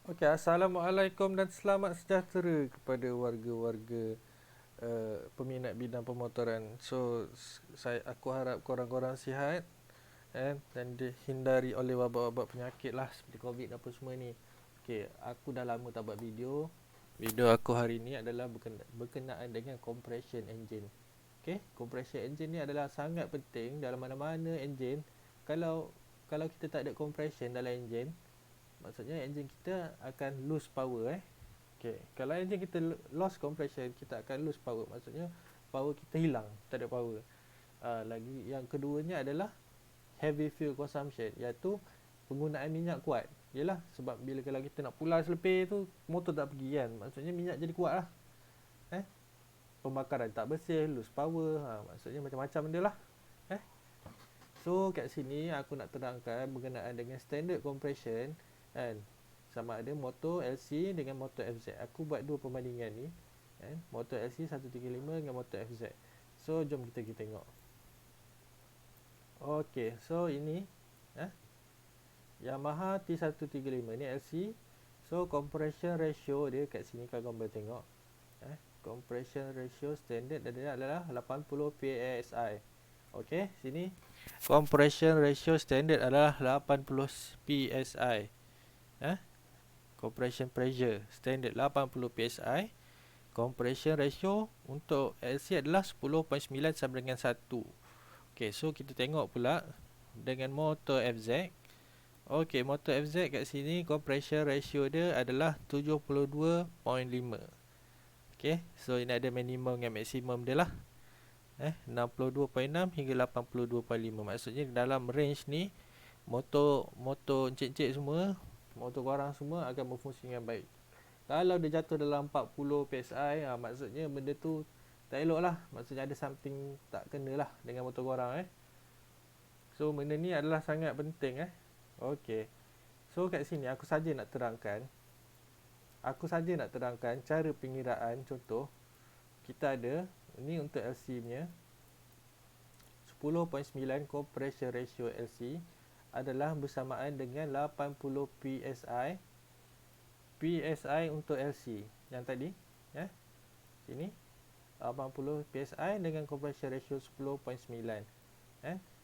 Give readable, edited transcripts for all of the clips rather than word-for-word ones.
Okey, Assalamualaikum dan selamat sejahtera kepada warga-warga peminat bidang pemotoran. So, aku harap korang-korang sihat dan dihindari oleh wabak-wabak penyakit lah seperti COVID apa semua ni. Okey, aku dah lama tak buat video. Video aku hari ni adalah berkenaan dengan compression engine. Okey, compression engine ni adalah sangat penting dalam mana-mana engine. Kalau kalau kita tak ada compression dalam engine, maksudnya enjin kita akan lose power Okay. Kalau enjin kita lost compression, kita akan lose power. Maksudnya power kita hilang, tak ada power. Lagi yang keduanya adalah heavy fuel consumption, iaitu penggunaan minyak kuat. Yalah, sebab bila kalau kita nak pulas lebih tu, motor tak pergi kan. Maksudnya minyak jadi kuat lah. Eh? Pembakaran tak bersih, lose power. Maksudnya macam-macam benda lah. Eh? So kat sini aku nak terangkan berkenaan dengan standard compression kan. Sama ada motor LC dengan motor FZ. Aku buat dua perbandingan ni kan. Motor LC 135 dengan motor FZ. So jom kita pergi tengok. Okey, so ini eh Yamaha T135 ni LC. So compression ratio dia kat sini kalau korang boleh tengok. Compression ratio standard dia adalah 80 psi. Okey, sini compression ratio standard adalah 80 psi. Compression pressure standard 80 psi. Compression ratio untuk LC adalah 10.9 sama dengan 1. Okey, so kita tengok pula dengan motor FZ. Okey, motor FZ kat sini compression ratio dia adalah 72.5. Okey, so ini ada minimum dengan maksimum dia lah. 62.6 hingga 82.5. Maksudnya dalam range ni motor encik-encik semua, motor korang semua akan berfungsi dengan baik. Kalau dia jatuh dalam 40 psi, maksudnya benda tu tak elok lah. Maksudnya ada something tak kena lah dengan motor korang. So benda ni adalah sangat penting. Okey. So kat sini aku saja nak terangkan cara pengiraan. Contoh, kita ada ni untuk LC punya 10.9 compression ratio LC adalah bersamaan dengan 80 PSI untuk LC yang tadi sini 80 PSI dengan compression ratio 10.9.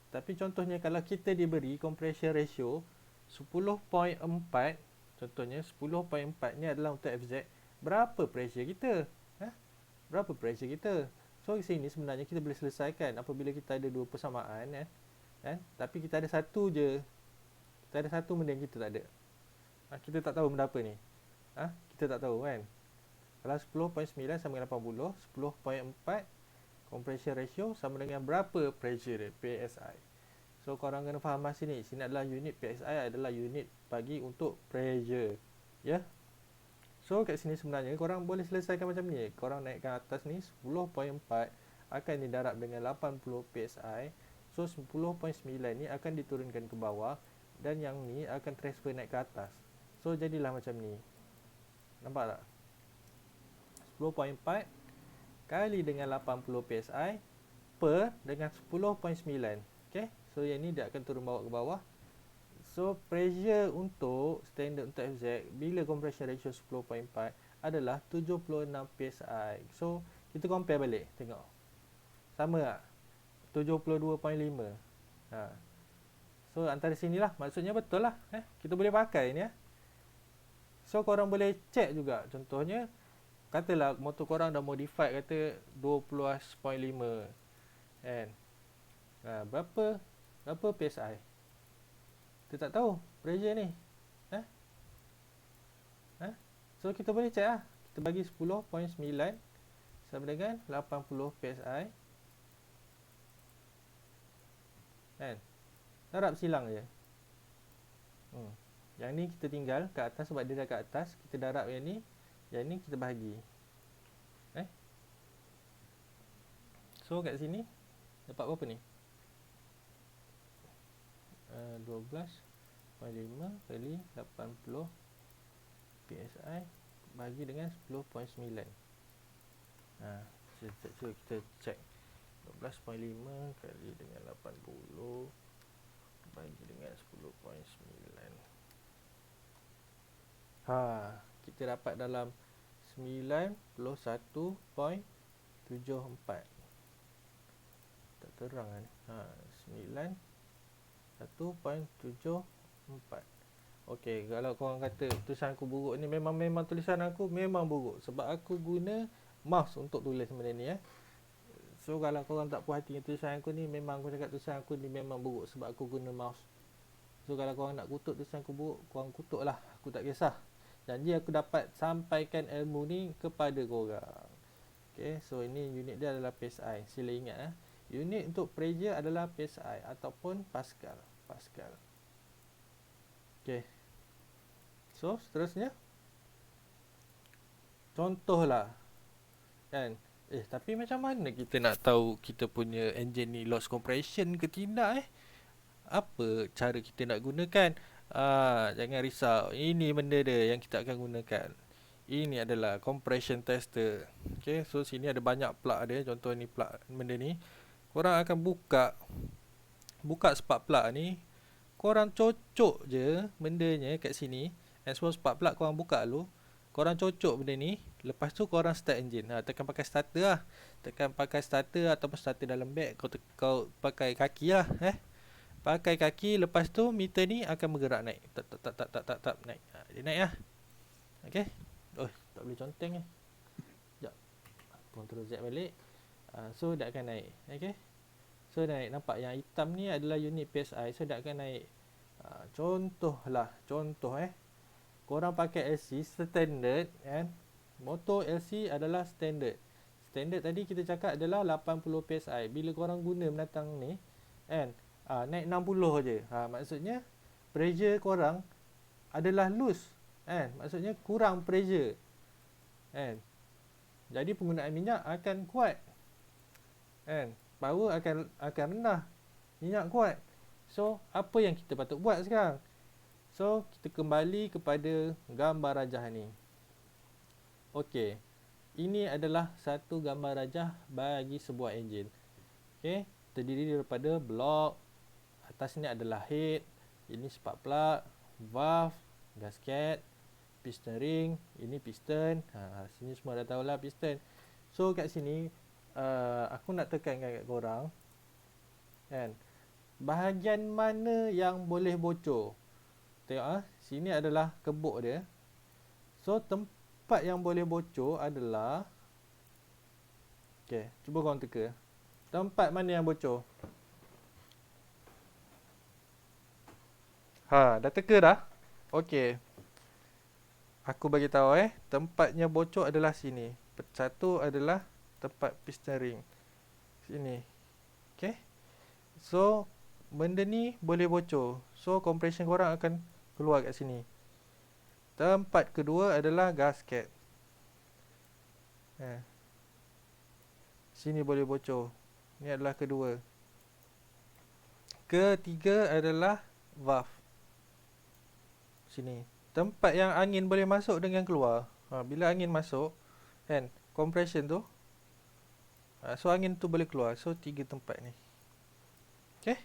Tapi contohnya kalau kita diberi compression ratio 10.4, contohnya 10.4 ni adalah untuk FZ, berapa pressure kita? Berapa pressure kita? So di sini sebenarnya kita boleh selesaikan apabila kita ada dua persamaan tapi kita ada satu je. Kita ada satu benda yang kita tak ada. Kita tak tahu benda apa ni. Kita tak tahu kan. Kalau 10.9 sama dengan 80, 10.4 compression ratio sama dengan berapa pressure dia, PSI. So korang kena faham sini. Sini adalah unit PSI adalah unit bagi untuk pressure. Ya. So kat sini sebenarnya korang boleh selesaikan macam ni. Korang naikkan atas ni 10.4 akan didarab dengan 80 PSI. So 10.9 ni akan diturunkan ke bawah dan yang ni akan transfer naik ke atas. So jadilah macam ni. Nampak tak? 10.4 kali dengan 80 PSI per dengan 10.9. Okay? So yang ni dia akan turun bawa ke bawah. So pressure untuk standard untuk FZ bila compression ratio 10.4 adalah 76 PSI. So kita compare balik, tengok. Sama tak? 72.5. So antara sinilah, maksudnya betul lah. Kita boleh pakai ni. So korang boleh check juga. Contohnya, katalah motor korang dah modified kata 20.5 kan. Berapa PSI? Kita tak tahu pressure ni. So kita boleh check lah. Kita bagi 10.9 sama dengan 80 PSI kan. Darab silang je. Yang ni kita tinggal kat atas sebab dia dah kat atas. Kita darab yang ni. Yang ni kita bahagi. So kat sini dapat berapa ni? 12.5 kali 80 PSI bagi dengan 10.9. Kita check 12.5 kali dengan 80 bagi dengan 10.9. Kita dapat dalam 91.74. Tak terang kan. 91.74. Okey, kalau korang kata tulisan aku buruk ni, memang tulisan aku memang buruk sebab aku guna mouse untuk tulis benda ni So kalau korang tak puas hati dengan tulisan aku ni, memang aku cakap tulisan aku ni memang buruk sebab aku guna mouse. So kalau korang nak kutuk tulisan aku buruk, korang kutuk lah, aku tak kisah. Janji aku dapat sampaikan ilmu ni kepada korang. Okay, so ini unit dia adalah PSI. Sila ingat unit untuk pressure adalah PSI ataupun Pascal. Okay, so seterusnya contohlah kan. Tapi macam mana kita nak tahu kita punya engine ni loss compression ke tidak Apa cara kita nak gunakan? Jangan risau. Ini benda dia yang kita akan gunakan. Ini adalah compression tester. Okay, so sini ada banyak plug dia. Contoh ni plug benda ni. Korang akan buka spark plug ni. Korang cocok je bendanya kat sini. And so spark plug korang buka dulu. Korang cocok benda ni. Lepas tu korang start engine. Tekan pakai starter lah. Tekan pakai starter ataupun starter dalam bag. Kau pakai kaki lah pakai kaki. Lepas tu meter ni akan bergerak naik. Tap naik. Dia naik lah. Okay. Tak boleh conteng ni. Sekejap. Ctrl Z balik. So dia akan naik. Okay. So dia naik. Nampak yang hitam ni adalah unit PSI. So dia akan naik. Contoh korang pakai LC standard kan. Motor LC adalah standard. Standard tadi kita cakap adalah 80 PSI. Bila korang guna menatang ni kan, naik 60 je. Maksudnya pressure korang adalah loose kan. Maksudnya kurang pressure kan. Jadi penggunaan minyak akan kuat kan. Power akan rendah. Minyak kuat. So apa yang kita patut buat sekarang? So kita kembali kepada gambar rajah ni. Okey. Ini adalah satu gambar rajah bagi sebuah enjin. Okey, terdiri daripada blok. Atas ni adalah head, ini spark plug, valve, gasket, piston ring, ini piston. Sini semua dah tahulah piston. So kat sini aku nak tekankan kat korang kan, bahagian mana yang boleh bocor. Tengok sini adalah kebuk dia. So tempat yang boleh bocor adalah, okey, cuba korang teka. Tempat mana yang bocor? Dah teka dah? Okey. Aku bagi tahu tempatnya bocor adalah sini. Satu adalah tempat piston ring. Sini. Okey. So benda ni boleh bocor. So compression korang akan keluar kat sini. Tempat kedua adalah gasket. Sini boleh bocor. Ni adalah kedua. Ketiga adalah valve. Sini. Tempat yang angin boleh masuk dengan keluar. Bila angin masuk kan, compression tu, so angin tu boleh keluar. So 3 tempat ni. Okay.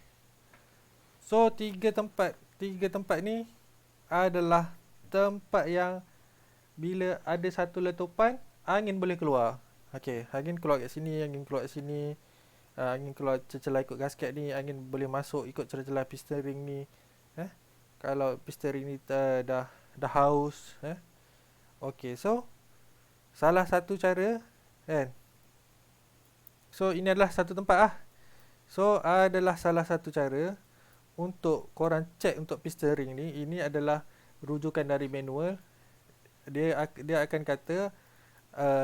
So 3 tempat ni adalah tempat yang bila ada satu letupan, angin boleh keluar. Okay, angin keluar kat sini, angin keluar kat sini, angin keluar celah-celah ikut gasket ni, angin boleh masuk ikut celah-celah piston ring ni. Kalau piston ring ni dah haus. Okay, so salah satu cara kan. So ini adalah satu tempat So adalah salah satu cara untuk korang check untuk piston ring ni. Ini adalah rujukan dari manual. Dia akan kata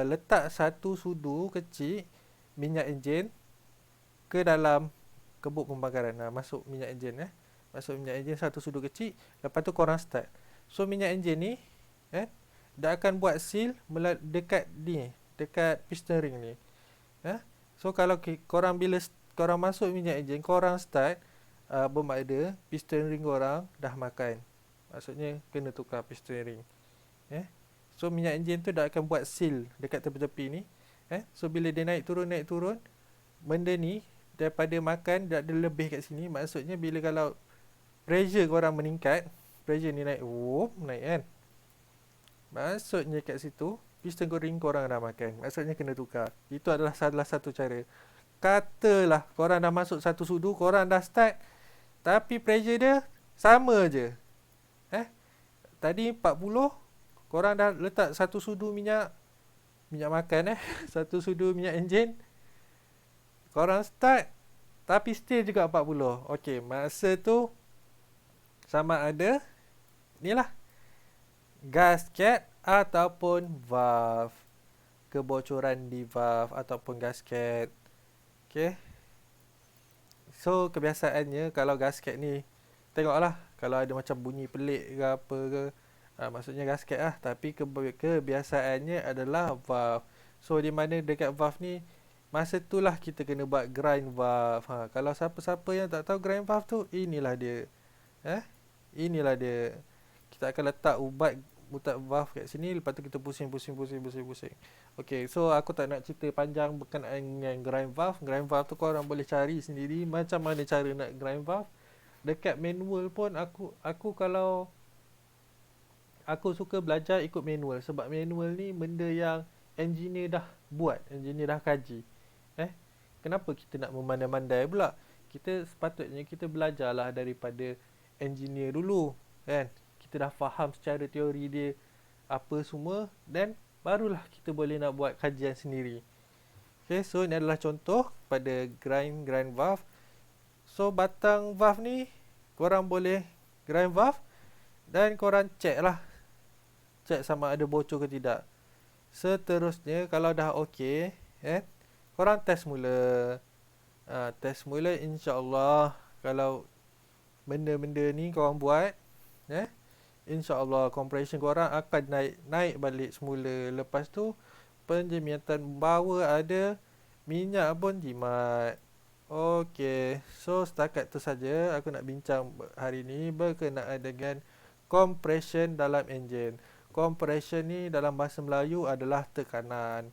letak satu sudu kecil minyak enjin ke dalam kebuk pembakaran. Masuk minyak enjin Masuk minyak enjin satu sudu kecil. Lepas tu korang start. So minyak enjin ni dia akan buat seal dekat piston ring ni. So kalau korang bila korang masuk minyak enjin, korang start, bermakna piston ring korang dah makan. Maksudnya kena tukar piston ring. So minyak enjin tu dah akan buat seal dekat tepi-tepi ni. So bila dia naik turun, benda ni daripada makan dah ada lebih kat sini. Maksudnya bila kalau pressure korang meningkat, pressure ni naik, naik kan. Maksudnya kat situ, piston goreng korang dah makan. Maksudnya kena tukar. Itu adalah salah satu cara. Katalah korang dah masuk satu sudu, korang dah start, tapi pressure dia sama je. Eh, tadi 40, korang dah letak satu sudu minyak makan satu sudu minyak enjin, korang start tapi still juga 40. Okey, masa tu sama ada ni lah, gasket ataupun valve. Kebocoran di valve ataupun gasket. Okey. So kebiasaannya kalau gasket ni, tengoklah kalau ada macam bunyi pelik ke apa ke, maksudnya gasket lah. Tapi kebiasaannya adalah valve. So di mana dekat valve ni, masa tu lah kita kena buat grind valve. Kalau siapa-siapa yang tak tahu grind valve tu, inilah dia. Inilah dia. Kita akan letak ubat valve kat sini, lepas tu kita pusing. Okay, so aku tak nak cerita panjang berkenaan dengan grind valve. Grind valve tu korang boleh cari sendiri macam mana cara nak grind valve. Dekat manual pun aku kalau aku suka belajar ikut manual, sebab manual ni benda yang engineer dah buat, engineer dah kaji. Kenapa kita nak memandai-mandai pula? Kita sepatutnya kita belajarlah daripada engineer dulu, kan? Kita dah faham secara teori dia apa semua, dan barulah kita boleh nak buat kajian sendiri. Okay, so ini adalah contoh pada grind valve. So batang valve ni korang boleh grind valve dan korang check lah, check sama ada bocor ke tidak. Seterusnya kalau dah okey, korang test mula. Test mula, insya-Allah kalau benda-benda ni korang buat, insya-Allah compression korang akan naik balik semula. Lepas tu penjimatan bawah ada, minyak pun jimat. Okey, so setakat tu saja aku nak bincang hari ni berkenaan dengan compression dalam enjin. Compression ni dalam bahasa Melayu adalah tekanan.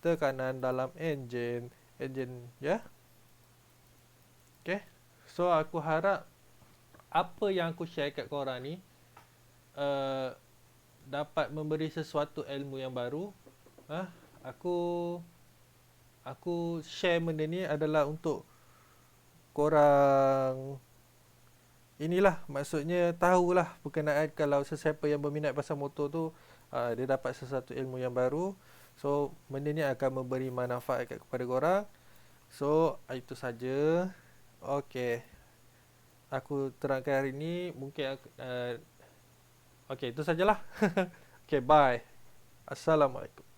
Tekanan dalam enjin, ya. Okay. So aku harap apa yang aku share kat korang ni dapat memberi sesuatu ilmu yang baru. Aku share benda ni adalah untuk korang, inilah maksudnya tahulah berkenaan kalau sesiapa yang berminat pasal motor tu, dia dapat sesuatu ilmu yang baru. So benda ni akan memberi manfaat kepada korang. So itu saja. Okey, aku terangkan hari ni. Mungkin okey, itu sajalah. Okey, bye. Assalamualaikum.